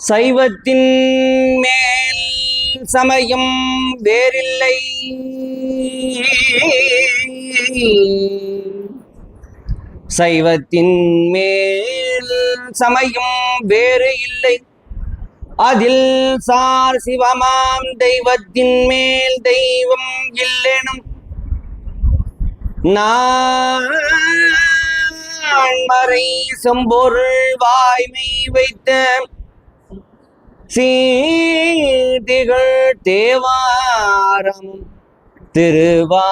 சைவத்தின் மேல் சமயம் வேறில்லை. சைவத்தின் மேல் சமயம் வேறு இல்லை. அதில் சார் சிவமாம் தெய்வத்தின் மேல் தெய்வம் இல்லெனும் நான்மறை செம்பொருள் வாய்மை வைத்த சீதிகள் தேவாரமும் திருவாசகமும்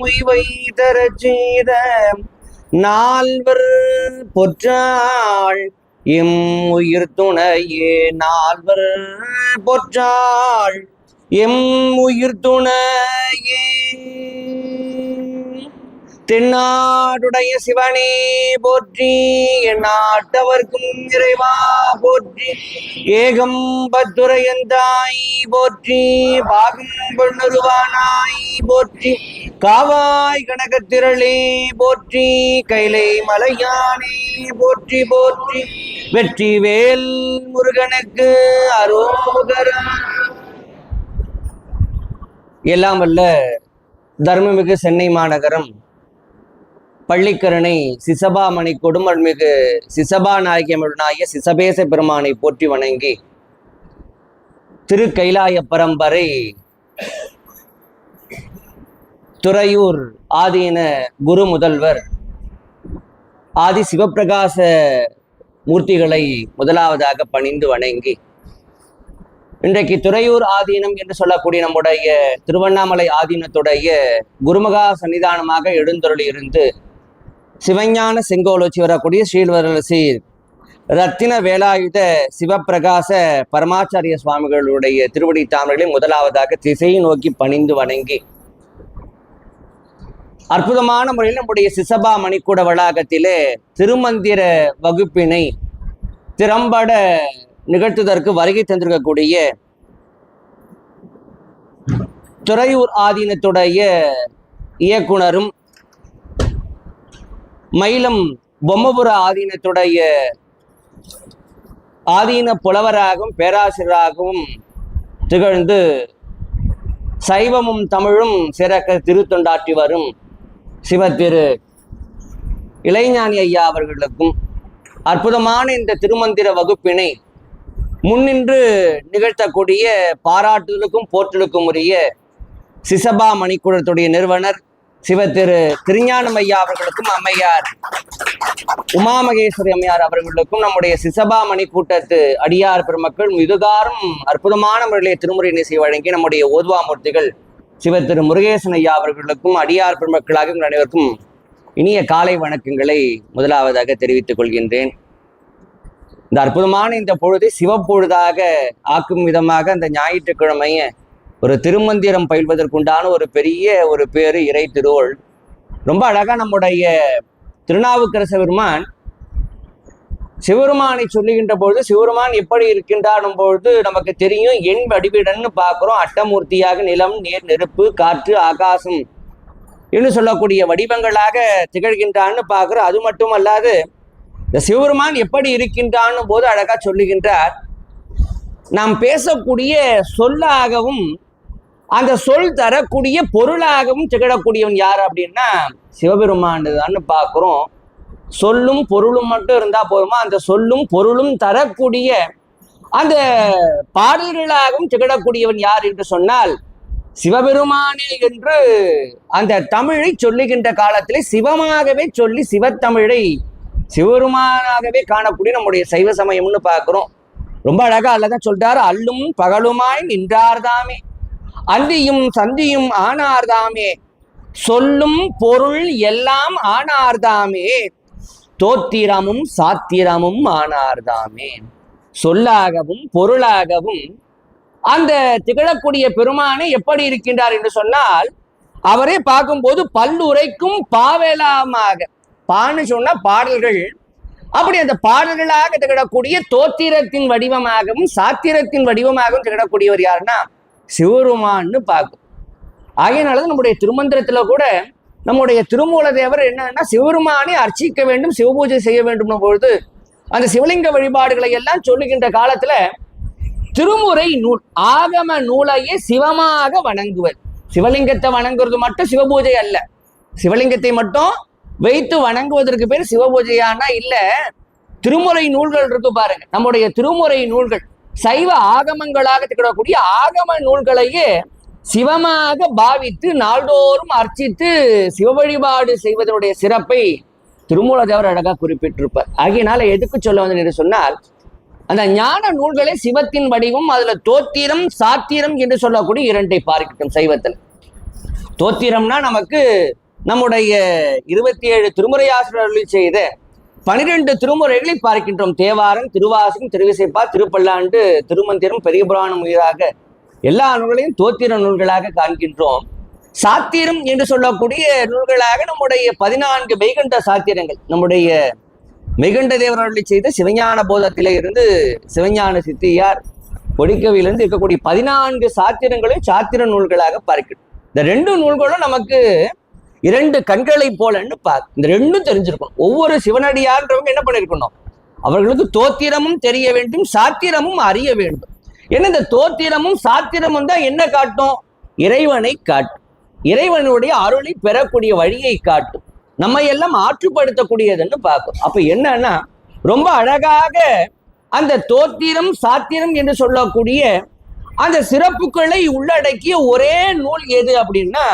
உய்வை தரச் செய்த நால்வர் பொற்றாள் எம் உயிர் துணையே. நால்வர் பொற்றாள் எம் உயிர் துணையே. தென்னாடுடைய சிவனே போற்றி, எந்நாட்டவர்க்கும் இறைவா போற்றி. ஏகம் பத்துரையந்தாய் போற்றி, பாகம் பொன்னுருவானாய் போற்றி. காவாய் கனகத்திரளே போற்றி, கைலை மலையானே போற்றி போற்றி. வெற்றி வேல் முருகனுக்கு அரோகரா. எல்லாம் வல்ல தர்மமிகு சென்னை மாநகரம் பள்ளிக்கரணை சிசபாமணி கொடுமல்மிகு சிசபா நாயகியமருடைய சிசபேச பெருமானை போற்றி வணங்கி, திரு கைலாய பரம்பரை துறையூர் ஆதீன குரு முதல்வர் ஆதி சிவப்பிரகாச மூர்த்திகளை முதலாவதாக பணிந்து வணங்கி, இன்றைக்கு துறையூர் ஆதீனம் என்று சொல்லக்கூடிய நம்முடைய திருவண்ணாமலை ஆதீனத்துடைய குருமகா சன்னிதானமாக எழுந்தருளி இருந்து சிவஞான செங்கோலோச்சி வரக்கூடிய ஸ்ரீ ரத்தின வேலாயுத சிவப்பிரகாச பரமாச்சாரிய சுவாமிகளுடைய திருவடி தாமரைகளை முதலாவதாக திசையை நோக்கி பணிந்து வணங்கி, அற்புதமான முறையில் நம்முடைய சிசபா மணிக்கூட வளாகத்திலே திருமந்திர வகுப்பினை திறம்பட நிகழ்த்துவதற்கு வருகை தந்திருக்கக்கூடிய துறையூர் ஆதீனத்துடைய இயக்குனரும் மயிலம் பொம்மபுர ஆதீனத்துடைய ஆதீன புலவராகவும் பேராசிரியராகவும் திகழ்ந்து சைவமும் தமிழும் சிறக்க திருத்தொண்டாற்றி வரும் சிவத்திரு இளைஞானி ஐயா அவர்களுக்கும் அற்புதமான இந்த திருமந்திர வகுப்பினை முன்னின்று நிகழ்த்தக்கூடிய பாராட்டுதலுக்கும் போற்றலுக்கும் உரிய சிசபா மணிக்கூடத்துடைய நிறுவனர் சிவத்திரு திருஞானம் ஐயா அவர்களுக்கும் அம்மையார் உமாமகேஸ்வரி அம்மையார் அவர்களுக்கும் நம்முடைய சிசபா மணிக்கூட்டத்து அடியார் பெருமக்கள் இதுகாரும் அற்புதமான முறையிலே திருமுறை இசை வழங்கி நம்முடைய ஓதுவாமூர்த்திகள் சிவத்திரு முருகேசன் ஐயா அவர்களுக்கும் அடியார் பெருமக்களாக அனைவருக்கும் இனிய காலை வணக்கங்களை முதலாவதாக தெரிவித்துக் கொள்கின்றேன். இந்த அற்புதமான இந்த பொழுதை சிவப்பொழுதாக ஆக்கும் விதமாக அந்த ஞாயிற்றுக்கிழமைய ஒரு திருமந்திரம் பயில்வதற்குண்டான ஒரு பெரிய ஒரு பேரு இறை திருவோள். ரொம்ப அழகா நம்முடைய திருநாவுக்கரச பெருமான் சிவருமானை சொல்லுகின்ற பொழுது சிவருமான் எப்படி இருக்கின்றான் பொழுது நமக்கு தெரியும். எண் வடிவிடன்னு பார்க்கிறோம். அட்டமூர்த்தியாக நிலம், நீர், நெருப்பு, காற்று, ஆகாசம் என்று சொல்லக்கூடிய வடிவங்களாக திகழ்கின்றான்னு பார்க்கிறோம். அது மட்டும் அல்லாது இந்த சிவபெருமான் எப்படி இருக்கின்றான் போது அழகா சொல்லுகின்றார். நாம் பேசக்கூடிய சொல்லாகவும் அந்த சொல் தரக்கூடிய பொருளாகவும் திகழக்கூடியவன் யார் அப்படின்னா சிவபெருமான் தான் பார்க்கிறோம். சொல்லும் பொருளும் மட்டும் இருந்தா போதுமா, அந்த சொல்லும் பொருளும் தரக்கூடிய அந்த பாடல்களாகவும் திகழக்கூடியவன் யார் என்று சொன்னால் சிவபெருமானே என்று அந்த தமிழை சொல்லுகின்ற காலத்திலே சிவமாகவே சொல்லி சிவத்தமிழை சிவபெருமானாகவே காணக்கூடிய நம்முடைய சைவ சமயம்னு பார்க்கிறோம். ரொம்ப அழகா அல்லதான் சொல்றாரு. அல்லும் பகலுமாய் நின்றார்தாமே, அந்தியும் சந்தியும் ஆனார்தாமே, சொல்லும் பொருள் எல்லாம் ஆனார்தாமே, தோத்திரமும் சாத்திரமும் ஆனார்தாமே. சொல்லாகவும் பொருளாகவும் அந்த திகழக்கூடிய பெருமானை எப்படி இருக்கின்றார் என்று சொன்னால் அவரே பார்க்கும்போது பல்லுரைக்கும் பாவேலாமாக, பான்னு சொன்ன பாடல்கள், அப்படி அந்த பாடல்களாக திகழக்கூடிய தோத்திரத்தின் வடிவமாகவும் சாத்திரத்தின் வடிவமாகவும் திகழக்கூடியவர் யாருன்னா சிவருமான்னு பார்க்கும். ஆகையினாலதான் நம்முடைய திருமந்திரத்துல கூட நம்முடைய திருமூல தேவர் என்னன்னா சிவருமானை அர்ச்சிக்க வேண்டும், சிவபூஜை செய்ய வேண்டும் பொழுது அந்த சிவலிங்க வழிபாடுகளை எல்லாம் சொல்லுகின்ற காலத்துல திருமுறை நூல் ஆகம நூலையே சிவமாக வணங்குவது. சிவலிங்கத்தை வணங்குறது மட்டும் சிவபூஜை அல்ல. சிவலிங்கத்தை மட்டும் வைத்து வணங்குவதற்கு பேர் சிவபூஜையானா இல்ல. திருமுறை நூல்கள் இருக்கு பாருங்க, நம்முடைய திருமுறை நூல்கள் சைவ ஆகமங்களாக திகழக்கூடிய ஆகம நூல்களையே சிவமாக பாவித்து நாள்தோறும் அர்ச்சித்து சிவ வழிபாடு செய்வதனுடைய சிறப்பை திருமூலதேவர் அழகா குறிப்பிட்டிருப்பார். ஆகையினால எதுக்கு சொல்ல வந்து என்று சொன்னால், அந்த ஞான நூல்களே சிவத்தின் வடிவம். அதுல தோத்திரம் சாத்திரம் என்று சொல்லக்கூடிய இரண்டை பார்க்கட்டும். சைவத்தில் தோத்திரம்னா நமக்கு நம்முடைய 27 திருமுறையாசிரியர்கள் செய்த 12 திருமுறைகளை பார்க்கின்றோம். தேவாரம், திருவாசகம், திருவிசைப்பா, திருப்பல்லாண்டு, திருமந்திரம், பெரிய புராணம் உயிராக எல்லா நூல்களையும் தோத்திர நூல்களாக காண்கின்றோம். சாத்திரம் என்று சொல்லக்கூடிய நூல்களாக நம்முடைய 14 மெய்கண்ட சாத்திரங்கள், நம்முடைய மெய்கண்ட தேவர்களை செய்த சிவஞான போதத்திலே இருந்து சிவஞான சித்தியார் ஒடிக்கவிலிருந்து இருக்கக்கூடிய 14 சாத்திரங்களையும் சாத்திர நூல்களாக பார்க்கிறோம். இந்த 2 நூல்களும் நமக்கு 2 கண்களை போலன்னு இந்த 2 தெரிஞ்சிருக்கும். ஒவ்வொரு சிவனடியார்ன்றவங்க என்ன பண்ணிருக்கணும், அவர்களுக்கு தோத்திரமும் தெரிய வேண்டும், சாத்திரமும் அறிய வேண்டும். ஏன்னா இந்த தோத்திரமும் சாத்திரமும் தான் என்ன காட்டும், இறைவனை காட்டும், இறைவனுடைய அருளை பெறக்கூடிய வழியை காட்டும், நம்ம எல்லாம் ஆற்றுப்படுத்தக்கூடியதுன்னு பார்க்கும். அப்ப என்னன்னா ரொம்ப அழகாக அந்த தோத்திரம் சாத்திரம் என்று சொல்லக்கூடிய அந்த சிறப்புகளை உள்ளடக்கிய ஒரே நூல் எது அப்படின்னா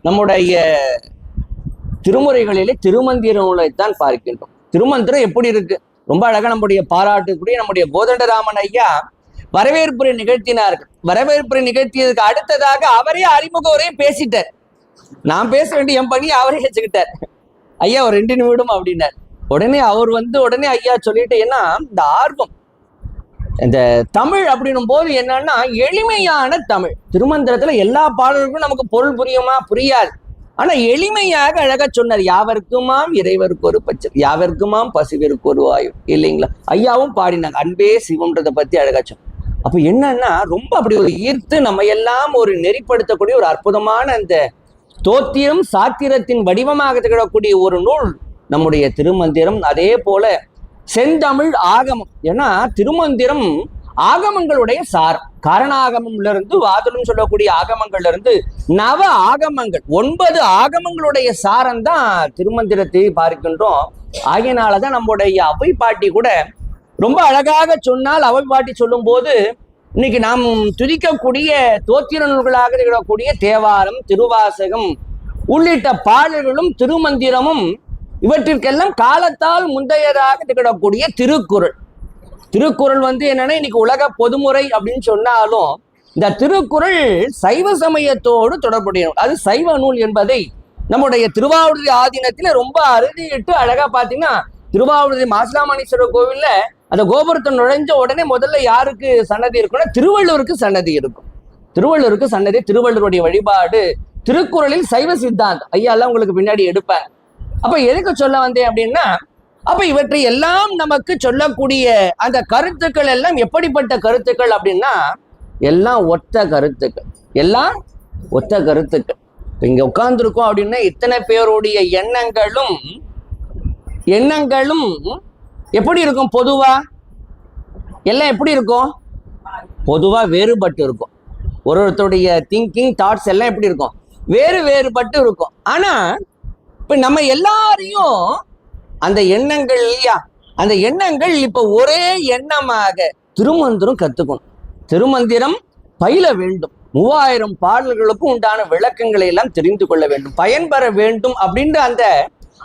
நம்முடைய திருமுறைகளிலே திருமந்திர நூலைத்தான் பார்க்கின்றோம். திருமந்திரம் எப்படி இருக்கு, ரொம்ப அழகா நம்முடைய பாராட்டுக்குரிய நம்முடைய கோதண்டராமன் ஐயா வரவேற்புரை நிகழ்த்தினார்கள். வரவேற்புரை நிகழ்த்தியதுக்கு அடுத்ததாக அவரே அறிமுக உரையை பேசிட்டார். நான் பேச வேண்டிய என் பணி அவரே வச்சுக்கிட்டார். ஐயா ஒரு 2 நிமிடம் அப்படின்னார். உடனே அவர் உடனே ஐயா சொல்லிட்டு, ஏன்னா இந்த ஆர்வம், இந்த தமிழ் அப்படின்னும் போது என்னன்னா எளிமையான தமிழ். திருமந்திரத்துல எல்லா பாடல்களுக்கும் நமக்கு பொருள் புரியுமா, புரியாது. ஆனா எளிமையாக அழகா சொன்னார். யாவருக்குமாம் இறைவருக்கு ஒரு பச்சை, யாவருக்குமாம் பசுவிற்கு ஒரு வாயு, இல்லைங்களா? ஐயாவும் பாடினாங்க அன்பே சிவம்ன்றதை பத்தி அழகா சொன்னார். அப்ப என்னன்னா ரொம்ப அப்படி ஒரு ஈர்த்து நம்ம எல்லாம் ஒரு நெறிப்படுத்தக்கூடிய ஒரு அற்புதமான அந்த தோத்திரம் சாத்திரத்தின் வடிவமாக திகழக்கூடிய ஒரு நூல் நம்முடைய திருமந்திரம். அதே போல செந்தமிழ் ஆகமம். ஏன்னா திருமந்திரம் ஆகமங்களுடைய சாரம். காரணாகமம்ல இருந்து வாதலும் சொல்லக்கூடிய ஆகமங்கள்ல இருந்து நவ ஆகமங்கள் 9 ஆகமங்களுடைய சாரம் தான் திருமந்திரத்தை பார்க்கின்றோம். ஆகையினாலதான் நம்முடைய அவை பாட்டி கூட ரொம்ப அழகாக சொன்னால், அவை பாட்டி சொல்லும் போது இன்னைக்கு நாம் துதிக்கக்கூடிய தோத்திர நூல்களாக திகழக்கூடிய தேவாரம், திருவாசகம் உள்ளிட்ட பாடல்களும் திருமந்திரமும் இவற்றிற்கெல்லாம் காலத்தால் முந்தையதாக திகழக்கூடிய திருக்குறள். திருக்குறள் என்னன்னா இன்னைக்கு உலக பொதுமுறை அப்படின்னு சொன்னாலும் இந்த திருக்குறள் சைவ சமயத்தோடு தொடர்புடைய, அது சைவ நூல் என்பதை நம்முடைய திருவாவூர் ஆதீனத்துல ரொம்ப அறுதிட்டு அழகா பாத்தீங்கன்னா, திருவாவூர் மாசிலாமணீஸ்வரர் கோவில்ல அந்த கோபுரத்தை நுழைஞ்ச உடனே முதல்ல யாருக்கு சன்னதி இருக்குன்னா திருவள்ளுவருக்கு சன்னதி இருக்கும். திருவள்ளுவருக்கு சன்னதி, திருவள்ளுவருடைய வழிபாடு, திருக்குறளில் சைவ சித்தாந்தம். ஐயா எல்லாம் உங்களுக்கு பின்னாடி எடுப்பாங்க. அப்ப எதுக்கு சொல்ல வந்தேன் அப்படின்னா, அப்ப இவற்றை எல்லாம் நமக்கு சொல்லக்கூடிய அந்த கருத்துக்கள் எல்லாம் எப்படிப்பட்ட கருத்துக்கள் அப்படின்னா எல்லாம் ஒத்த கருத்துக்கள், எல்லாம் ஒத்த கருத்துக்கள். இங்க உட்கார்ந்துருக்கோம் அப்படின்னா இத்தனை பேருடைய எண்ணங்களும் எப்படி இருக்கும், பொதுவா எல்லாம் எப்படி இருக்கும், பொதுவா வேறுபட்டு இருக்கும். ஒருத்தருடைய திங்கிங் தாட்ஸ் எல்லாம் எப்படி இருக்கும், வேறுபட்டு இருக்கும். ஆனா இப்ப நம்ம எல்லாரையும் அந்த எண்ணங்கள் இல்லையா, அந்த எண்ணங்கள் இப்ப ஒரே எண்ணமாக திருமந்திரம் கத்துக்கணும், திருமந்திரம் பயில வேண்டும், 3000 பாடல்களுக்கும் உண்டான விளக்கங்களை எல்லாம் தெரிந்து கொள்ள வேண்டும், பயன்பெற வேண்டும் அப்படின்ற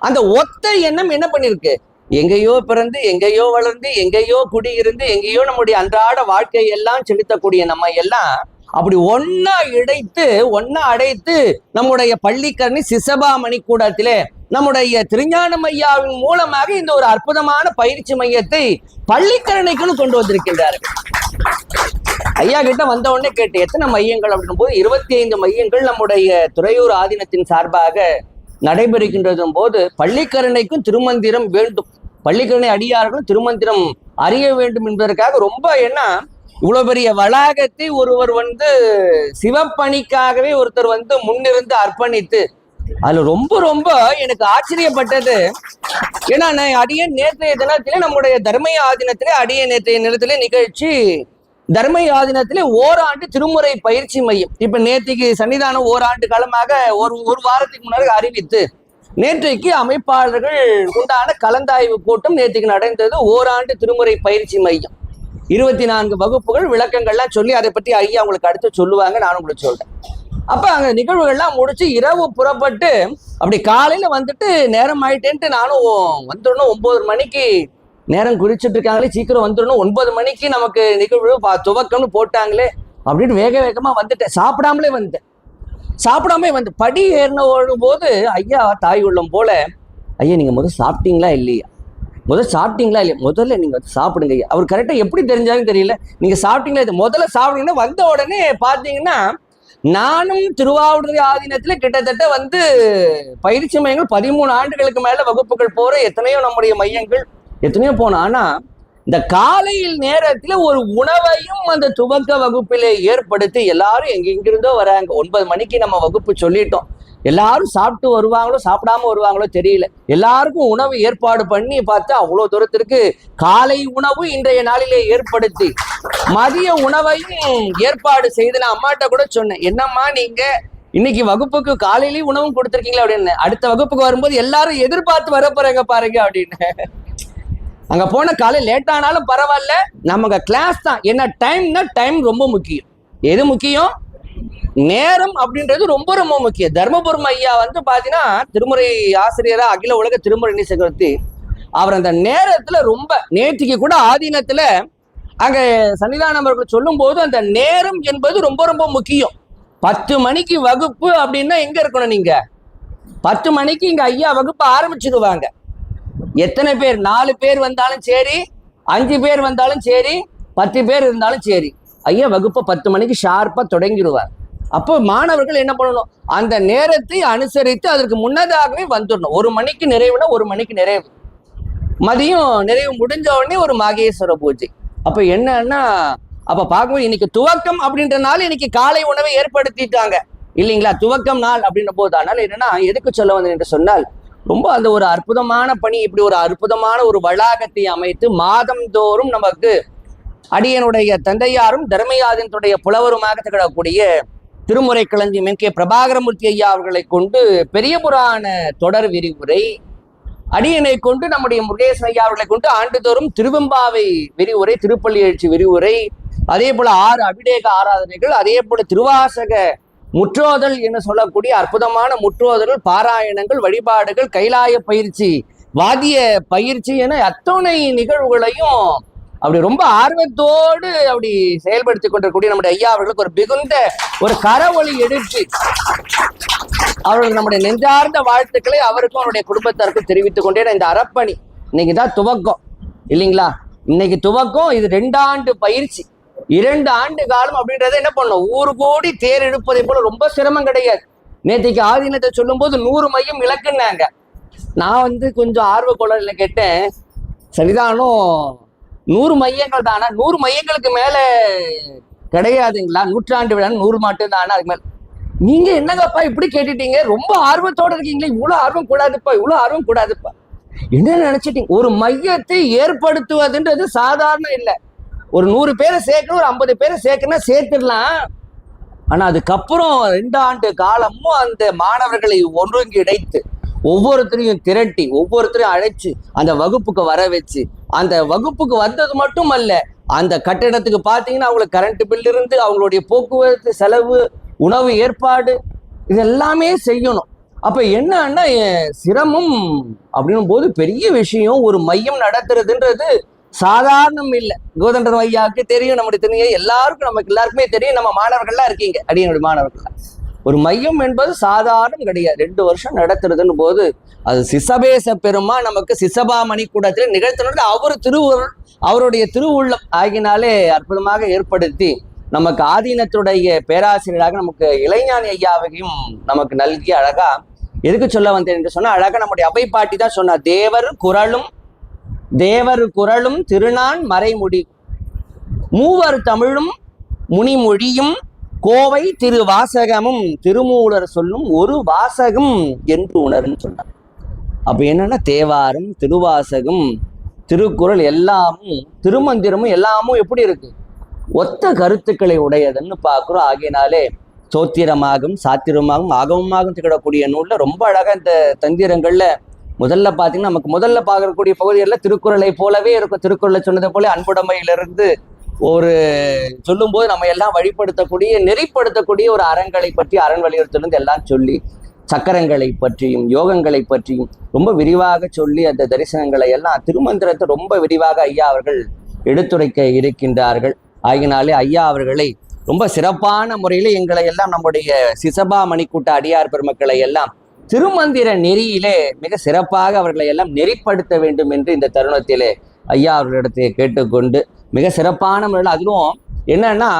அந்த ஒத்த எண்ணம் என்ன பண்ணிருக்கு, எங்கேயோ பிறந்து எங்கேயோ வளர்ந்து எங்கேயோ குடியிருந்து எங்கேயோ நம்முடைய அன்றாட வாழ்க்கையெல்லாம் செலுத்தக்கூடிய நம்ம எல்லாம் அப்படி ஒன்னா அடைத்து நம்முடைய பள்ளிக்கரணி சிசபா மணிக்கூடத்திலே நம்முடைய திருஞான ஐயாவின் மூலமாக இந்த ஒரு அற்புதமான பயிற்சி மையத்தை பள்ளிக்கரணைக்குள் கொண்டு வந்திருக்கின்றார்கள். ஐயா கிட்ட வந்த உடனே கேட்டு எத்தனை மையங்கள் அப்படின்னும் போது 25 மையங்கள் நம்முடைய துறையூர் ஆதீனத்தின் சார்பாக நடைபெறுகின்றதும் போது பள்ளிக்கரணைக்கும் திருமந்திரம் வேண்டும், பள்ளிக்கரணை அடியார்களும் திருமந்திரம் அறிய வேண்டும் என்பதற்காக ரொம்ப என்ன இவ்வளவு பெரிய வளாகத்தை ஒருவர் சிவப்பணிக்காகவே ஒருத்தர் முன்னிருந்து அர்ப்பணித்து அதுல ரொம்ப ரொம்ப எனக்கு ஆச்சரியப்பட்டது, ஏன்னா நான் அடியேன் நேற்றைய தினத்திலே நம்முடைய தர்மய ஆதீனத்திலே அடியேன் நேற்றைய நிலத்திலே நிகழ்ச்சி தர்மய ஆதீனத்திலே ஓராண்டு திருமுறை பயிற்சி மையம். இப்ப நேற்றுக்கு சன்னிதானம் ஓராண்டு காலமாக ஒரு வாரத்துக்கு முன்னாடி அறிவித்து நேற்றைக்கு அமைப்பாளர்கள் உண்டான கலந்தாய்வு கூட்டம் நேற்றுக்கு நடந்தது. ஓராண்டு திருமுறை பயிற்சி மையம் 24 வகுப்புகள் விளக்கங்கள்லாம் சொல்லி அதை பற்றி ஐயா உங்களுக்கு அடுத்து சொல்லுவாங்க, நானும் உங்களுக்கு சொல்றேன். அப்ப அங்க நிகழ்வுகள்லாம் முடிச்சு இரவு புறப்பட்டு அப்படி காலையில வந்துட்டு நேரம் ஆயிட்டேன்ட்டு நானும் வந்துடணும். 9 மணிக்கு நேரம் குறிச்சிட்டு இருக்காங்களே, சீக்கிரம் வந்துடணும், 9 மணிக்கு நமக்கு நிகழ்வு துவக்கம்னு போட்டாங்களே அப்படின்னு வேக வேகமா வந்துட்டேன். சாப்பிடாமலே வந்து படி ஏறின போது ஐயா தாய் உள்ளம் போல, ஐயா நீங்க முதல்ல சாப்பிட்டீங்களா இல்லையா, முதல்ல நீங்க வந்து சாப்பிடுங்க ஐயா. அவர் கரெக்டா எப்படி தெரிஞ்சாலும் தெரியல, நீங்க சாப்பிட்டீங்களா இது முதல்ல சாப்பிடுங்கன்னா வந்த உடனே பாத்தீங்கன்னா நானும் திருவாவூர் ஆதீனத்துல கிட்டத்தட்ட வந்து பயிற்சி மையங்கள் 13 ஆண்டுகளுக்கு மேல வகுப்புகள் போற எத்தனையோ நம்முடைய மையங்கள் எத்தனையோ போனோம். ஆனா இந்த காலையில் நேரத்துல ஒரு உணவையும் அந்த துவக்க வகுப்பிலே ஏற்படுத்தி எல்லாரும் எங்கிருந்தோ வராங்க. 9 மணிக்கு நம்ம வகுப்பு சொல்லிட்டோம், எல்லாரும் சாப்பிட்டு வருவாங்களோ சாப்பிடாம வருவாங்களோ தெரியல, எல்லாருக்கும் உணவு ஏற்பாடு பண்ணி பார்த்தா அவ்வளவு தூரத்திற்கு காலை உணவு இன்றைய நாளிலே ஏற்படுத்தி மதிய உணவையும் ஏற்பாடு செய்து நான் அம்மாட்ட கூட சொன்னேன், என்னம்மா நீங்க இன்னைக்கு வகுப்புக்கு காலையிலயும் உணவும் கொடுத்துருக்கீங்களா அப்படின்னு. அடுத்த வகுப்புக்கு வரும்போது எல்லாரும் எதிர்பார்த்து வரப்போறாங்க பாருங்க அப்படின்னு. அங்க போன காலை லேட் ஆனாலும் பரவாயில்ல, நமக்கு கிளாஸ் தான். என்ன டைம்னா டைம் ரொம்ப முக்கியம். எது முக்கியம்? நேரம் அப்படின்றது ரொம்ப ரொம்ப முக்கியம். தர்மபுரம் ஐயா வந்து பாத்தீங்கன்னா திருமுறை ஆசிரியரா அகில உலக திருமுறை சக்கரவர்த்தி, அவர் அந்த நேரத்துல ரொம்ப நேற்றுக்கு கூட ஆதீனத்துல அங்க சன்னிதானம் அவர்கள் சொல்லும் போது அந்த நேரம் என்பது ரொம்ப ரொம்ப முக்கியம். 10 மணிக்கு வகுப்பு அப்படின்னா எங்க இருக்கணும் நீங்க? 10 மணிக்கு இங்க ஐயா வகுப்பு ஆரம்பிச்சிடுவாங்க. எத்தனை பேர், 4 பேர் வந்தாலும் சரி, 5 பேர் வந்தாலும் சரி, 10 பேர் இருந்தாலும் சரி, ஐயா வகுப்பை 10 மணிக்கு ஷார்ப்பா தொடங்கிடுவார். அப்போ மாணவர்கள் என்ன பண்ணணும், அந்த நேரத்தை அனுசரித்து அதற்கு முன்னதாகவே வந்துடணும். 1 மணிக்கு நிறைவுனா 1 மணிக்கு நிறைவு, மதியம் நிறைவு முடிஞ்ச உடனே ஒரு மகேஸ்வர பூஜை. அப்ப என்னன்னா அப்ப பார்க்கும்போது இன்னைக்கு துவக்கம் அப்படின்றனால இன்னைக்கு காலை உணவை ஏற்படுத்திட்டாங்க இல்லைங்களா, துவக்கம் நாள் அப்படின்ற போது. அதனால என்னன்னா எதுக்கு சொல்ல வந்தேன் என்று சொன்னால், ரொம்ப அந்த ஒரு அற்புதமான பணி, இப்படி ஒரு அற்புதமான ஒரு வளாகத்தை அமைத்து மாதந்தோறும் நமக்கு அடியனுடைய தந்தையாரும் தர்மயாதீனத்துடைய புலவருமாக திகழக்கூடிய திருமுறை களஞ்சியம் கே பிரபாகரமூர்த்தி ஐயா அவர்களை கொண்டு பெரிய புராண தொடர் விரிவுரை, அடியனை கொண்டு நம்முடைய முருகேசன் ஐயா அவர்களை கொண்டு ஆண்டுதோறும் திருவெம்பாவை விரிவுரை, திருப்பள்ளி எழுச்சி விரிவுரை, அதே போல 6 அபிடேக ஆராதனைகள், அதே போல திருவாசக முற்றோதல் என்று சொல்லக்கூடிய அற்புதமான முற்றோதல்கள், பாராயணங்கள், வழிபாடுகள், கைலாய பயிற்சி, வாத்திய பயிற்சி என அத்தனை நிகழ்வுகளையும் அப்படி ரொம்ப ஆர்வத்தோடு அப்படி செயல்படுத்தி கொண்டிருக்கக்கூடிய நம்முடைய ஐயா அவர்களுக்கு ஒரு மிகுந்த ஒரு கரவொலி எடுத்து அவர்கள் நம்முடைய நெஞ்சார்ந்த வாழ்த்துக்களை அவருக்கும் அவருடைய குடும்பத்தாருக்கும் தெரிவித்துக் கொண்டே இந்த அறப்பணி இன்னைக்குதான் துவக்கம் இல்லைங்களா. இன்னைக்கு துவக்கம், இது 2 ஆண்டு பயிற்சி, 2 ஆண்டு காலம் அப்படின்றத என்ன பண்ணும், ஊர் கோடி தேர் எடுப்பதை போல ரொம்ப சிரமம் கிடையாது. நேற்றுக்கு ஆதீனத்தை சொல்லும் போது 100 மையம் இலக்குன்னாங்க. நான் வந்து கொஞ்சம் ஆர்வ கோளாறுல கேட்டேன், சரிதானும் 100 மையங்கள் தானா, 100 மையங்களுக்கு மேல கிடையாதுங்களா, 100 விழா 100 மட்டும் தானா, அதுக்கு மேல நீங்க என்னங்கப்பா இப்படி கேட்டுட்டீங்க, ரொம்ப ஆர்வத்தோட இருக்கீங்களே, இவ்வளவு ஆர்வம் கூடாதுப்பா. என்ன நினைச்சிட்டீங்க, ஒரு மையத்தை ஏற்படுத்துவதுன்றது சாதாரண இல்லை. ஒரு 100 பேரை சேர்க்கணும், ஒரு 50 பேரை சேர்க்கணும், சேர்த்துடலாம். ஆனா அதுக்கப்புறம் 2 ஆண்டு காலமும் அந்த மாணவர்களை ஒருங்கிணைத்து ஒவ்வொருத்தரையும் திரட்டி ஒவ்வொருத்தரையும் அழைச்சு அந்த வகுப்புக்கு வர வச்சு, அந்த வகுப்புக்கு வந்தது மட்டும் அல்ல, அந்த கட்டிடத்துக்கு பார்த்தீங்கன்னா அவங்களுக்கு கரண்ட் பில் இருந்து அவங்களுடைய போக்குவரத்து செலவு, உணவு ஏற்பாடு, இது எல்லாமே செய்யணும். அப்ப என்னன்னா சிரமம் அப்படின்னும் போது பெரிய விஷயம். ஒரு மையம் நடத்துறதுன்றது சாதாரணம் இல்லை. கோதண்டர் ஐயாவுக்கு தெரியும், நம்முடைய தெரியும், எல்லாருக்கும் நமக்கு எல்லாருக்குமே தெரியும். நம்ம மாணவர்கள்லாம் இருக்கீங்க, அடியனுடைய மாணவர்கள்லாம். ஒரு மையம் என்பது சாதாரணம் கிடையாது. 2 வருஷம் நடத்துறதுன்னு போது அது சிசபேச பெருமா நமக்கு சிசபா மணிக்கூடத்தில் நிகழ்த்துறது அவருடைய திருவுள்ளம் ஆகினாலே அற்புதமாக ஏற்படுத்தி நமக்கு ஆதீனத்துடைய பேராசிரியராக நமக்கு இளைஞானி ஐயாவையும் நமக்கு நல்கி அழகா எதுக்கு சொல்ல வந்தேன் என்று சொன்னா, அழகா நம்முடைய அவை பாட்டி தான் சொன்னா, தேவர் குரலும் திருநான் மறைமுடி, மூவர் தமிழும் முனிமொழியும் கோவை திருவாசகமும் திருமூலர் சொல்லும் ஒரு வாசகம் என்று உணர்ன்னு சொன்னார். அப்ப என்னன்னா தேவாரம், திருவாசகம், திருக்குறள் எல்லாமும் திருமந்திரமும் எல்லாமும் எப்படி இருக்கு? ஒத்த கருத்துக்களை உடையதுன்னு பார்க்கிறோம். ஆகியனாலே சோத்திரமாகும் சாத்திரமாகும் ஆகவமாகும் திகழக்கூடிய நூல்ல ரொம்ப அழகா இந்த தந்திரங்கள்ல முதல்ல பார்த்தீங்கன்னா நமக்கு முதல்ல பார்க்கக்கூடிய பகுதிகளில் திருக்குறளை போலவே இருக்கும். திருக்குறளை சொன்னதை போல அன்புடைமையிலிருந்து ஒரு சொல்லும்போது நம்ம எல்லாம் வழிபடுத்தக்கூடிய நெறிப்படுத்தக்கூடிய ஒரு அறங்களை பற்றி அரண் வலியுறுத்திலிருந்து எல்லாம் சொல்லி சக்கரங்களை பற்றியும் யோகங்களை பற்றியும் ரொம்ப விரிவாக சொல்லி அந்த தரிசனங்களை எல்லாம் திருமந்திரத்தை ரொம்ப விரிவாக ஐயா அவர்கள் எடுத்துரைக்க இருக்கின்றார்கள். ஆகினாலே ஐயா அவர்களை ரொம்ப சிறப்பான முறையில் எங்களை எல்லாம் நம்முடைய சிசபா மணிக்கூட்ட அடியார் பெருமக்களை எல்லாம் திருமந்திர நெறியிலே மிக சிறப்பாக அவர்களை எல்லாம் நெறிப்படுத்த வேண்டும் என்று இந்த தருணத்திலே ஐயா அவர்களிடத்தை கேட்டுக்கொண்டு மிக சிறப்பான முறையில் அதிலும் என்னன்னா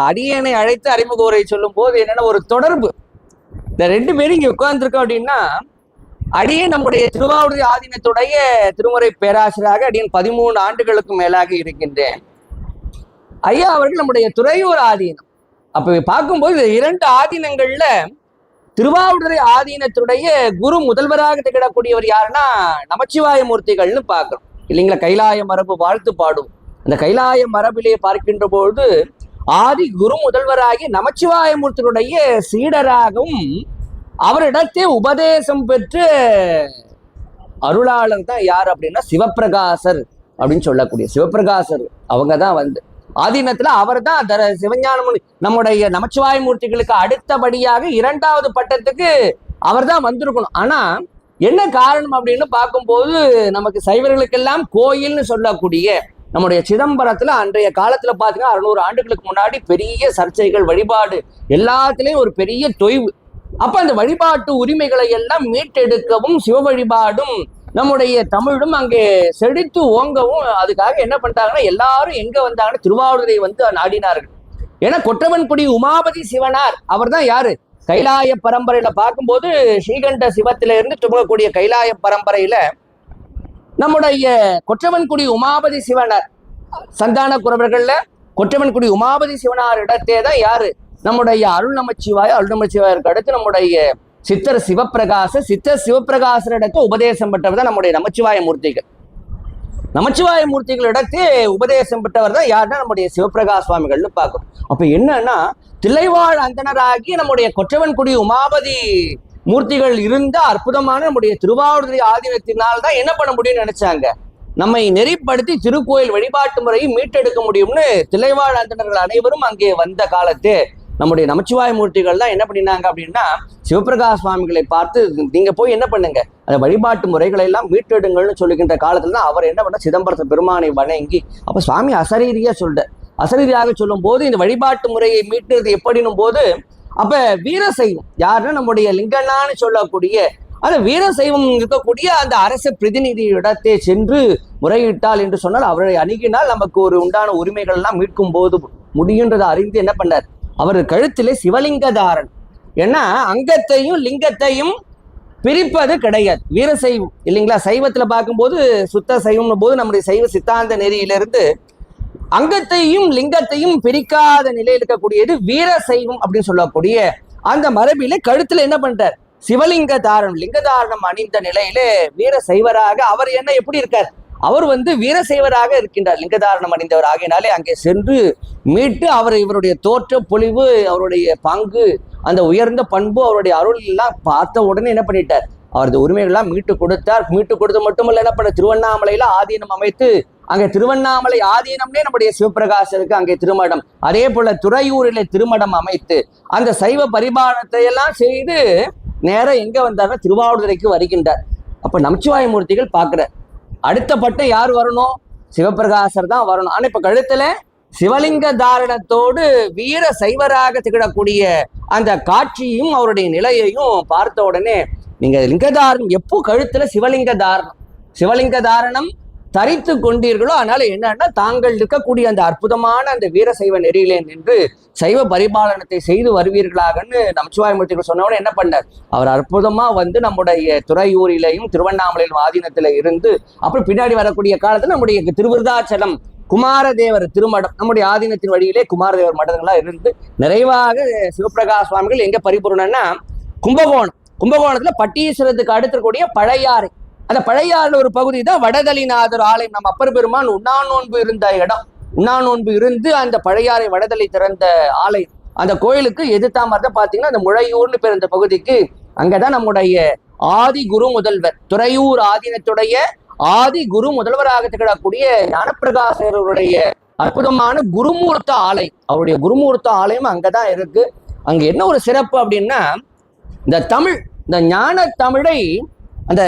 அடியனை அழைத்து அறிமுக உரை சொல்லும் போது என்னன்னா ஒரு தொடர்பு இந்த ரெண்டு பேரும் இங்க உட்கார்ந்துருக்கோம் அப்படின்னா அடியே நம்முடைய திருவாவூர் ஆதீனத்துடைய திருமுறை பேராசிரியராக அடியன் 13 ஆண்டுகளுக்கு மேலாக இருக்கின்றேன். ஐயா அவர்கள் நம்முடைய துறையூர் ஆதீனம். அப்ப பார்க்கும்போது 2 ஆதீனங்கள்ல திருவாவூர் ஆதீனத்துடைய குரு முதல்வராக திகழக்கூடியவர் யாருன்னா நமச்சிவாய மூர்த்திகள்னு பார்க்கிறோம் இல்லைங்களா? கைலாய மரபு வாழ்த்து பாடும் அந்த கைலாய மரபிலே பார்க்கின்ற பொழுது ஆதி குரு முதல்வராகி நமச்சிவாய மூர்த்தியுடைய சீடராகவும் அவரிடத்தே உபதேசம் பெற்று அருளாளர் தான் யார் அப்படின்னா சிவப்பிரகாசர் அப்படின்னு சொல்லக்கூடிய சிவப்பிரகாசர். அவங்க தான் வந்து ஆதீனத்துல அவர் தான் சிவஞான நம்முடைய நமச்சிவாய மூர்த்திகளுக்கு அடுத்தபடியாக 2வது பட்டத்துக்கு அவர் தான் வந்திருக்கணும். ஆனா என்ன காரணம் அப்படின்னு பார்க்கும்போது நமக்கு சைவர்களுக்கெல்லாம் கோயில்னு சொல்லக்கூடிய நம்முடைய சிதம்பரத்துல அன்றைய காலத்துல பாத்தீங்கன்னா 600 ஆண்டுகளுக்கு முன்னாடி பெரிய சர்ச்சைகள் வழிபாடு எல்லாத்துலயும் ஒரு பெரிய தொய்வு. அப்ப அந்த வழிபாட்டு உரிமைகளை எல்லாம் மீட்டெடுக்கவும் சிவ வழிபாடும் நம்முடைய தமிழும் அங்கே செழித்து ஓங்கவும் அதுக்காக என்ன பண்ணிட்டாங்கன்னா எல்லாரும் எங்க வந்தாங்கன்னா திருவாவூரை வந்து நாடினார்கள். ஏன்னா கொற்றவன்குடி உமாபதி சிவனார் அவர் தான் யாரு? கைலாய பரம்பரையில பார்க்கும்போது ஸ்ரீகண்ட சிவத்தில இருந்து துவங்கக்கூடிய கைலாய பரம்பரையில நம்முடைய கொற்றவன்குடி உமாபதி சிவனார் சந்தான குறவர்கள்ல கொற்றவன்குடி உமாபதி சிவனார் இடத்தே தான் யாரு? நம்முடைய அருள் நமச்சிவாயருக்கு அடுத்து நம்முடைய சித்தர் சிவப்பிரகாசர் இடத்தை உபதேசம் பெற்றவர் தான் நம்முடைய நமச்சிவாய மூர்த்திகள். நமச்சிவாய மூர்த்திகள் இடத்தே உபதேசம் பெற்றவர் தான் யாருன்னா நம்முடைய சிவப்பிரகாச சுவாமிகள்னு பார்க்கும். அப்ப என்னன்னா தில்லைவாழ் அந்தனராகி நம்முடைய கொற்றவன்குடி உமாபதி மூர்த்திகள் இருந்த அற்புதமான நம்முடைய திருவாவூர் ஆதீனத்தினால் தான் என்ன பண்ண முடியும்னு நினைச்சாங்க, நம்மை நெறிப்படுத்தி திருக்கோயில் வழிபாட்டு முறையை மீட்டெடுக்க முடியும்னு தில்லைவாழ் அந்தனர்கள் அனைவரும் அங்கே வந்த காலத்தே நம்முடைய நமச்சிவாய மூர்த்திகள் தான் என்ன பண்ணினாங்க அப்படின்னா சிவபிரகாச சுவாமிகளை பார்த்து நீங்க போய் என்ன பண்ணுங்க அந்த வழிபாட்டு முறைகளை எல்லாம் மீட்டெடுங்கள்னு சொல்லுகின்ற காலத்துல தான் அவர் என்ன பண்ண சிதம்பரத்தை பெருமானை வணங்கி அப்ப சுவாமி அசரீரியா அசரீரியாக சொல்லும் போது இந்த வழிபாட்டு முறையை மீட்டுறது எப்படின்னும் போது அப்ப வீரசைவம் யாருன்னா நம்முடைய லிங்கண்ணான்னு சொல்லக்கூடிய அந்த வீரசைவம் இருக்கக்கூடிய அந்த அரசு பிரதிநிதி இடத்தை சென்று முறையிட்டால் என்று சொன்னால் அவரை அணுகினால் நமக்கு ஒரு உண்டான உரிமைகள் எல்லாம் மீட்கும் போது முடியுன்றதை அறிந்து என்ன பண்ணார், அவர் கழுத்திலே சிவலிங்க தாரன். ஏன்னா அங்கத்தையும் லிங்கத்தையும் பிரிப்பது கிடையாது வீரசைவம் இல்லைங்களா? சைவத்துல பார்க்கும்போது சுத்த சைவம் போது நம்முடைய சைவ சித்தாந்த நெறியிலிருந்து அங்கத்தையும் லிங்கத்தையும் பிரிக்காத நிலையில் இருக்கக்கூடியது வீரசைவம் அப்படின்னு சொல்லக்கூடிய அந்த மரபிலே கழுத்துல என்ன பண்றார், சிவலிங்க தாரணம் லிங்க தாரணம் அணிந்த நிலையிலே வீர சைவராக அவர் என்ன எப்படி இருக்கார், அவர் வந்து வீரசைவராக இருக்கின்றார் லிங்கதாரணம் அணிந்தவர். ஆகையினாலே அங்கே சென்று மீட்டு அவர் இவருடைய தோற்ற பொலிவு அவருடைய பங்கு அந்த உயர்ந்த பண்பு அவருடைய அருள் எல்லாம் பார்த்த உடனே என்ன பண்ணிட்டார், அவரது உரிமைகள்லாம் மீட்டு கொடுத்தார். மீட்டு கொடுத்து மட்டுமல்ல என்ன பண்ண திருவண்ணாமலையில ஆதீனம் அமைத்து அங்கே திருவண்ணாமலை ஆதீனம்னே நம்முடைய சிவபிரகாசருக்கு அங்கே திருமடம், அதே போல துறையூரிலே திருமடம் அமைத்து அந்த சைவ பரிபாலனத்தை எல்லாம் செய்து நேரம் எங்க வந்தார்னா திருவாவூரைக்கு வருகின்றார். அப்ப நமச்சிவாய மூர்த்திகள் பார்க்கிறார் அடுத்த பட்டம் யார் வரணும், சிவபிரகாசர் தான் வரணும். ஆனா இப்ப கழுத்துல சிவலிங்க தாரணத்தோடு வீர சைவராக திகழக்கூடிய அந்த காட்சியும் அவருடைய நிலையையும் பார்த்த உடனே நீங்க லிங்கதாரணம் எப்போ கழுத்துல சிவலிங்க தாரணம் தரித்து கொண்டீர்களோ அதனால என்னன்னா தாங்கள் இருக்கக்கூடிய அந்த அற்புதமான அந்த வீர சைவ நெறியிலே நின்று சைவ பரிபாலனத்தை செய்து வருவீர்களாகன்னு நமச்சிவாய மூர்த்திகள் சொன்னவன என்ன பண்ணார், அவர் அற்புதமா வந்து நம்முடைய துறையூரிலையும் திருவண்ணாமலையிலும் ஆதீனத்துல இருந்து அப்புறம் பின்னாடி வரக்கூடிய காலத்துல நம்முடைய திருவிருதாச்சலம் குமாரதேவர் திருமடம், நம்முடைய ஆதீனத்தின் வழியிலே குமாரதேவர் மடங்கள்லாம் இருந்து நிறைவாக சிவபிரகாச சுவாமிகள் எங்க பரிபூர்ணம்னா கும்பகோணம். கும்பகோணத்துல பட்டீஸ்வரத்துக்கு அடுத்தக்கூடிய பழையாறை, அந்த பழையாறுல ஒரு பகுதி தான் வடதளிநாதர் ஆலயம். நம்ம அப்பர் பெருமான் உண்ணாநோன்பு இருந்த இடம், உண்ணாநோன்பு இருந்து அந்த பழையாறை வடதளி திறந்த ஆலயம். அந்த கோயிலுக்கு எதிர்த்தாம தான் பாத்தீங்கன்னா அந்த முழையூர்னு பேர் அந்த பகுதிக்கு, அங்கதான் நம்முடைய ஆதி குரு முதல்வர், துறையூர் ஆதீனத்துடைய ஆதி குரு முதல்வராக திகழக்கூடிய ஞானப்பிரகாசருடைய அற்புதமான குருமூர்த்த ஆலயம். அவருடைய குருமூர்த்த ஆலயம் அங்கதான் இருக்கு. அங்க என்ன ஒரு சிறப்பு அப்படின்னா, இந்த தமிழ், இந்த ஞான தமிழை அந்த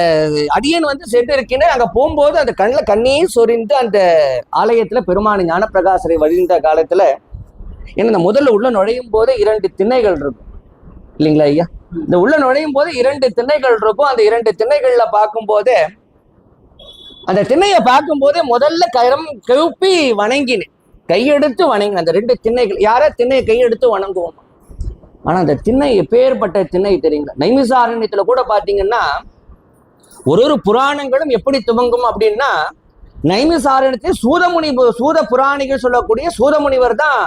அடியன் சென்று இருக்கின்ற அங்க போகும்போது அந்த கண்ணில் கண்ணீர் சொரிந்து அந்த ஆலயத்துல பெருமான ஞானப்பிரகாசரை வழிந்த காலத்துல ஏன்னா இந்த முதல்ல உள்ள நுழையும் போது 2 திண்ணைகள் இருக்கும் இல்லைங்களா ஐயா? இந்த உள்ள நுழையும் போது 2 திண்ணைகள் இருக்கும். அந்த 2 திண்ணைகள்ல பார்க்கும் போதே, அந்த திண்ணையை பார்க்கும் போதே முதல்ல கரம் கழுப்பி வணங்கினேன், கையெடுத்து வணங்கினேன். அந்த 2 திண்ணைகள், யாரா திண்ணையை கையெடுத்து வணங்குவோம். ஆனா அந்த திண்ணை எப்பேற்பட்ட திண்ணை தெரியுங்களா? நைமிசாரண்யத்துல கூட பாத்தீங்கன்னா ஒரு புராணங்களும் எப்படி துவங்கும் அப்படின்னா, நைமிசாரண்யத்தில் சூத புராணிகள் சொல்லக்கூடிய சூதமுனிவர் தான்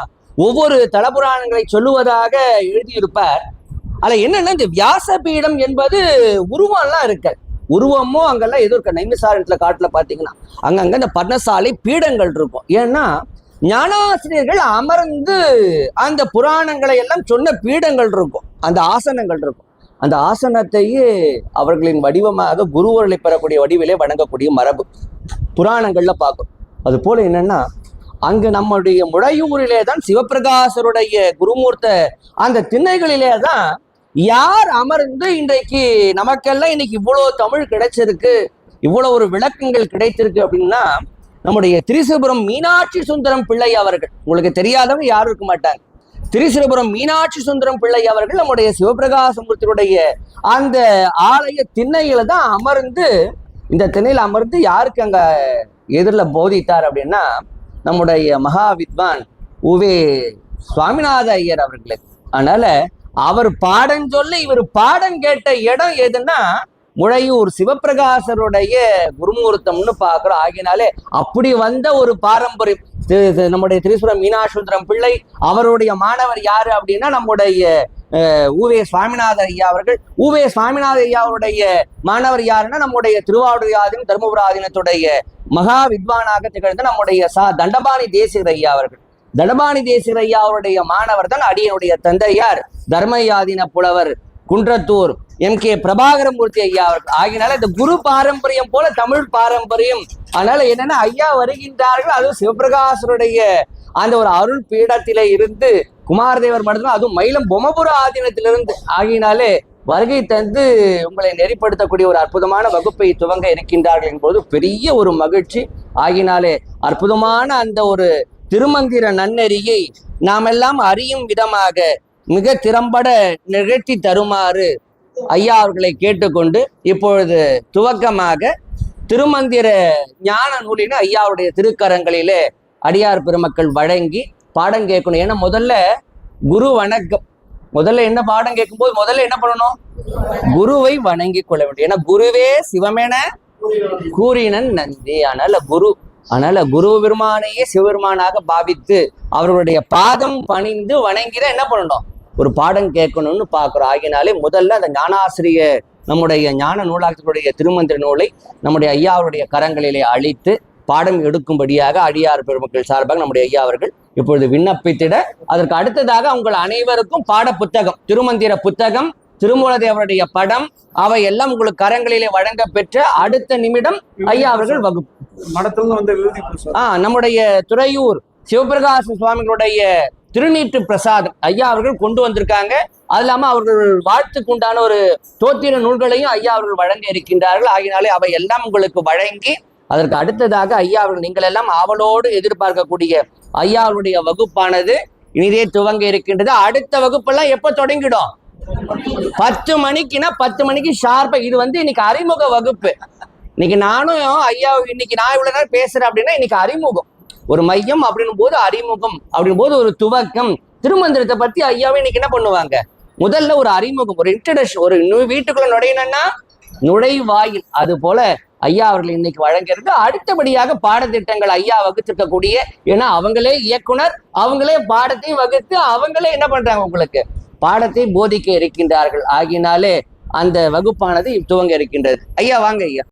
ஒவ்வொரு தலபுராணங்களை சொல்லுவதாக எழுதியிருப்பார். அதுல என்னன்னா, இந்த வியாசபீடம் என்பது உருவம்லாம் இருக்க, உருவமோ அங்கெல்லாம் எதுவும் இருக்க. நைமிசாரண்யத்துல காட்டுல பாத்தீங்கன்னா அங்கங்க இந்த பர்ணசாலை பீடங்கள் இருக்கும். ஏன்னா ஞானாசிரியர்கள் அமர்ந்து அந்த புராணங்களை எல்லாம் சொன்ன பீடங்கள் இருக்கும், அந்த ஆசனங்கள் இருக்கும். அந்த ஆசனத்தையே அவர்களின் வடிவமாக குருவர்களை பெறக்கூடிய வடிவிலே வணங்கக்கூடிய மரபு புராணங்கள்ல பார்க்கும். அது போல என்னன்னா, அங்கு நம்முடைய முழையூரிலே தான் சிவபிரகாசருடைய குருமூர்த்த அந்த திண்ணைகளிலே தான் யார் அமர்ந்து இன்றைக்கு நமக்கெல்லாம் இன்னைக்கு இவ்வளவு தமிழ் கிடைச்சிருக்கு, இவ்வளவு ஒரு விளக்கங்கள் கிடைத்திருக்கு அப்படின்னா, நம்முடைய திரிசிபுரம் மீனாட்சி சுந்தரம் பிள்ளை அவர்கள். உங்களுக்கு தெரியாதவங்க யாரும் இருக்க மாட்டாங்க. திரிசிபுரம் மீனாட்சி சுந்தரம் பிள்ளை அவர்கள் நம்முடைய சிவபிரகாசமூர்த்தியுடைய அந்த ஆலய திண்ணையில தான் அமர்ந்து, இந்த திண்ணையில அமர்ந்து யாருக்கு அங்க எதிரில் போதித்தார் அப்படின்னா, நம்முடைய மகா வித்வான் உவே சுவாமிநாத ஐயர் அவர்களுக்கு. அதனால அவர் பாடம் சொல்ல இவர் பாடம் கேட்ட இடம் எதுன்னா முழையூர் சிவபிரகாசருடைய குருமூர்த்தம்னு பார்க்கிறோம். ஆகினாலே அப்படி வந்த ஒரு பாரம்பரியம். நம்முடைய திரிசுரம் மீனாசுந்தரம் பிள்ளை அவருடைய மாணவர் யாரு அப்படின்னா நம்முடைய ஊவே சுவாமிநாத ஐயா அவர்கள். ஊவே சுவாமிநாத ஐயா அவருடைய மாணவர் யாருன்னா நம்முடைய திருவாவூர் ஆதீனம் தருமபுர ஆதீனத்துடைய மகா வித்வானாக திகழ்ந்த நம்முடைய தண்டபாணி தேசிகர் ஐயா அவர்கள். தண்டபாணி தேசிகர் ஐயா அவருடைய மாணவர் தான் அடியனுடைய தந்தையார் தர்மயாதீன புலவர் குன்றத்தூர் MK பிரபாகரமூர்த்தி ஐயா அவர்கள். ஆகினால இந்த குரு பாரம்பரியம் போல தமிழ் பாரம்பரியம். அதனால என்னன்னா, ஐயா வருகின்றார்கள், அதுவும் சிவபிரகாசருடைய அந்த ஒரு அருள் பீடத்திலே இருந்து குமாரதேவர் மட்டும்தான், அதுவும் மயிலம் பொம்மபுர ஆதீனத்திலிருந்து. ஆகினாலே வருகை தந்து உங்களை நெறிப்படுத்தக்கூடிய ஒரு அற்புதமான வகுப்பை துவங்க இருக்கின்றார்கள் என்பது பெரிய ஒரு மகிழ்ச்சி. ஆகினாலே அற்புதமான அந்த ஒரு திருமந்திர நன்னெறியை நாமெல்லாம் அறியும் விதமாக மிக திறம்பட நிகழ்த்தி தருமாறு ஐயா அவர்களை கேட்டுக்கொண்டு இப்பொழுது துவக்கமாக திருமந்திர ஞான நூலின் ஐயாவுடைய திருக்கரங்களிலே அடியார் பெருமக்கள் வழங்கி பாடம் கேட்கணும். ஏன்னா முதல்ல குரு வணக்கம். முதல்ல என்ன பாடம் கேட்கும் போது முதல்ல என்ன பண்ணணும்? குருவை வணங்கி கொள்ள வேண்டும். ஏன்னா குருவே சிவமென கூறினன் நந்தி. அதனால குரு பெருமானையே சிவபெருமானாக பாவித்து அவர்களுடைய பாதம் பணிந்து வணங்கிதான் என்ன பண்ணணும்? ஒரு பாடம் கேட்கணும்னு பார்க்கிறோம். ஆகினாலே முதல்ல அந்த ஞானாசிரியர் நம்முடைய ஞான நூலாக்கத்துடைய திருமந்திர நூலை நம்முடைய ஐயாவுடைய கரங்களிலே அளித்து பாடம் எடுக்கும்படியாக அடியார் பெருமக்கள் சார்பாக நம்முடைய ஐயா அவர்கள் இப்பொழுது விண்ணப்பித்திட, அதற்கு அடுத்ததாக உங்கள் அனைவருக்கும் பாட புத்தகம், திருமந்திர புத்தகம், திருமூலதேவருடைய படம், அவை எல்லாம் உங்களுக்கு கரங்களிலே வழங்க பெற்ற அடுத்த நிமிடம் ஐயா அவர்கள் வகுப்பு நம்முடைய துறையூர் சிவபிரகாச சுவாமிகளுடைய திருநீற்று பிரசாதம் ஐயா அவர்கள் கொண்டு வந்திருக்காங்க. அது இல்லாம அவர்கள் வாழ்த்துக்கு உண்டான ஒரு தோத்திர நூல்களையும் ஐயா அவர்கள் வழங்க இருக்கின்றார்கள். ஆகினாலே அவை எல்லாம் உங்களுக்கு வழங்கி அதற்கு அடுத்ததாக ஐயா அவர்கள் நீங்கள் எல்லாம் ஆவலோடு எதிர்பார்க்கக்கூடிய ஐயா அவருடைய வகுப்பானது இனிதே துவங்க இருக்கின்றது. அடுத்த வகுப்பெல்லாம் எப்ப தொடங்கிடும்? 10 மணிக்குன்னா 10 மணிக்கு ஷார்ப்பா. இது இன்னைக்கு அறிமுக வகுப்பு. இன்னைக்கு நானும் ஐயா இன்னைக்கு நான் இவ்வளவு நேரம் பேசுறேன் அப்படின்னா இன்னைக்கு அறிமுகம், ஒரு மையம் அப்படின்னும் போது அறிமுகம் அப்படின் போது ஒரு துவக்கம். திருமந்திரத்தை பத்தி ஐயாவே இன்னைக்கு என்ன பண்ணுவாங்க? முதல்ல ஒரு அறிமுகம், ஒரு இன்ட்ரடக்ஷன். ஒரு வீட்டுக்குள்ள நுழையணும்னா நுழைவாயில். அது போல ஐயா அவர்கள் இன்னைக்கு வழங்கிறது. அடுத்தபடியாக பாடத்திட்டங்கள் ஐயா வகுத்திருக்கக்கூடிய, ஏன்னா அவங்களே இயக்குனர், அவங்களே பாடத்தையும் வகுத்து அவங்களே என்ன பண்றாங்க, உங்களுக்கு பாடத்தை போதிக்க இருக்கின்றார்கள். ஆகினாலே அந்த வகுப்பானது துவங்க இருக்கின்றது. ஐயா வாங்க ஐயா.